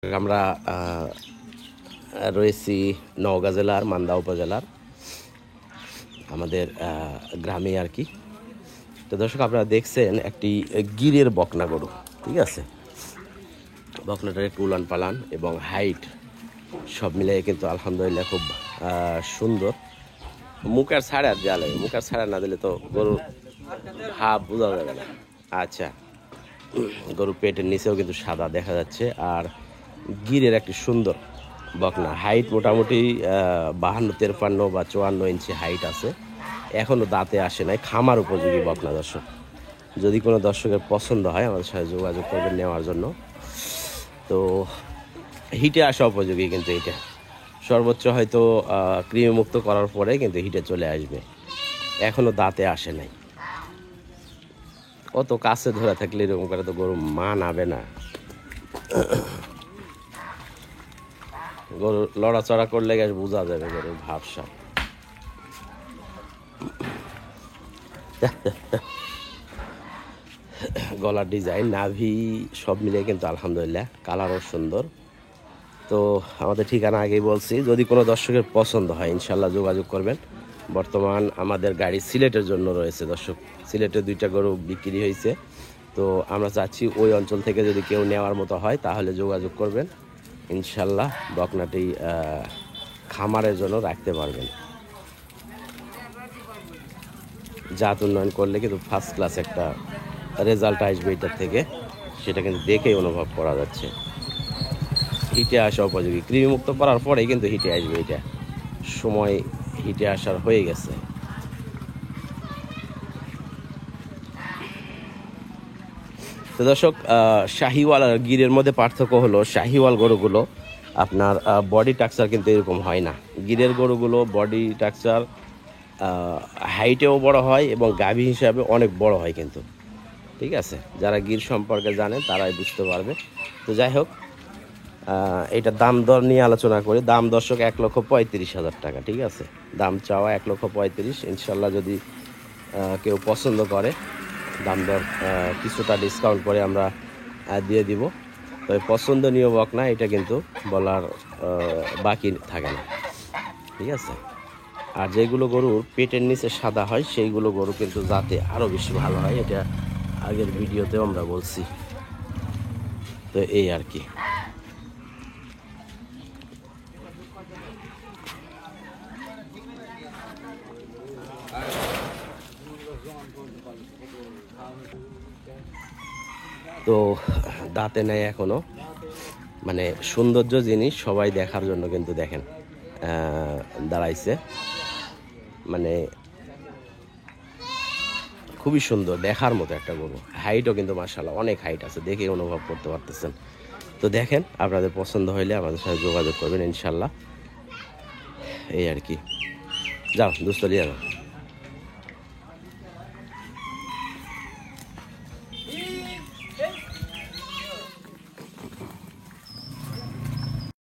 আমরা রয়েছি নওগাঁ জেলার মান্দা উপজেলার আমাদের গ্রামে আর কি। তো দর্শক, আপনারা দেখছেন একটি গিরের বকনা গরু, ঠিক আছে। বকনাটার একটু উলান পালান এবং হাইট সব মিলিয়ে কিন্তু আলহামদুলিল্লাহ খুব সুন্দর। মুখের ছাড়া দেওয়া লাগে, মুখের ছাড়া না দিলে তো গরুর ভাব বোঝা যাবে না। আচ্ছা, গরুর পেটের নিচেও কিন্তু সাদা দেখা যাচ্ছে। আর গিরের একটি সুন্দর বকনা, হাইট মোটামুটি 52, 53 বা 54 ইঞ্চি হাইট আছে। এখনও দাঁতে আসে নাই, খামার উপযোগী বকনা। দর্শক, যদি কোনো দর্শকের পছন্দ হয় আমাদের সাথে যোগাযোগ করবেন নেওয়ার জন্য। তো হিটে আসা উপযোগী কিন্তু এটা সর্বোচ্চ হয়তো কৃমিমুক্ত করার পরে কিন্তু হিটে চলে আসবে, এখনও দাঁতে আসে নাই। অত কাছে ধরে থাকলে এরকম করে তো গরু মানাবে না। গরু লড়াচড়া করলে গেছে বোঝা যাবে গরুর ভাবসাব। গলার ডিজাইন, নাভি সব মিলিয়ে কিন্তু আলহামদুলিল্লাহ কালারও সুন্দর। তো আমাদের ঠিকানা আগেই বলছি, যদি কোনো দর্শকের পছন্দ হয় ইনশাল্লাহ যোগাযোগ করবেন। বর্তমান আমাদের গাড়ি সিলেটের জন্য রয়েছে দর্শক, সিলেটে 2টা গরু বিক্রি হয়েছে। তো আমরা চাচ্ছি ওই অঞ্চল থেকে যদি কেউ নেওয়ার মতো হয় তাহলে যোগাযোগ করবেন, ইনশাল্লাহ বকনাটি খামারের জন্য রাখতে পারবেন। জাত উন্নয়ন করলে কিন্তু ফার্স্ট ক্লাস একটা রেজাল্ট আসবে এটার থেকে, সেটা কিন্তু দেখেই অনুভব করা যাচ্ছে। হিটে আসা উপযোগী, কৃমিমুক্ত করার পরেই কিন্তু হিটে আসবে, এটা সময় হিটে আসার হয়ে গেছে। তো দর্শক, শাহিওয়াল আর গিরের মধ্যে পার্থক্য হলো শাহিওয়াল গরুগুলো আপনার বডি টাকচার কিন্তু এরকম হয় না। গিরের গরুগুলো বডি টাকচার হাইটেও বড় হয় এবং গাভী হিসাবে অনেক বড় হয় কিন্তু, ঠিক আছে। যারা গির সম্পর্কে জানেন তারাই বুঝতে পারবে। তো যাই হোক, এটা দাম দর নিয়ে আলোচনা করি। দাম দর্শক 1,35,000 টাকা, ঠিক আছে। দাম চাওয়া 1,35,000। ইনশাল্লাহ যদি কেউ পছন্দ করে দাম দর কিছুটা ডিসকাউন্ট করে আমরা দিয়ে দিব। তবে পছন্দনীয় বকনা এটা কিন্তু বলার বাকি থাকে না, ঠিক আছে। আর যেগুলো গরুর পেটের নিচে সাদা হয় সেইগুলো গরু কিন্তু যাতে আরও বেশি ভালো হয়, এটা আগের ভিডিওতেও আমরা বলছি। তো এই আর কি। তো দাঁতে নেই এখনো, মানে সৌন্দর্য জিনিস সবাই দেখার জন্য কিন্তু দেখেন দাঁড়াইছে, মানে খুবই সুন্দর দেখার মতো একটা গরু। হাইটও কিন্তু মাশাআল্লাহ অনেক হাইট আছে, দেখে অনুভব করতে পারতেছেন। তো দেখেন, আপনাদের পছন্দ হইলে আমাদের সাথে যোগাযোগ করবেন ইনশাল্লাহ। এই আর কি। যাও দুস্থ লিয়া যাও।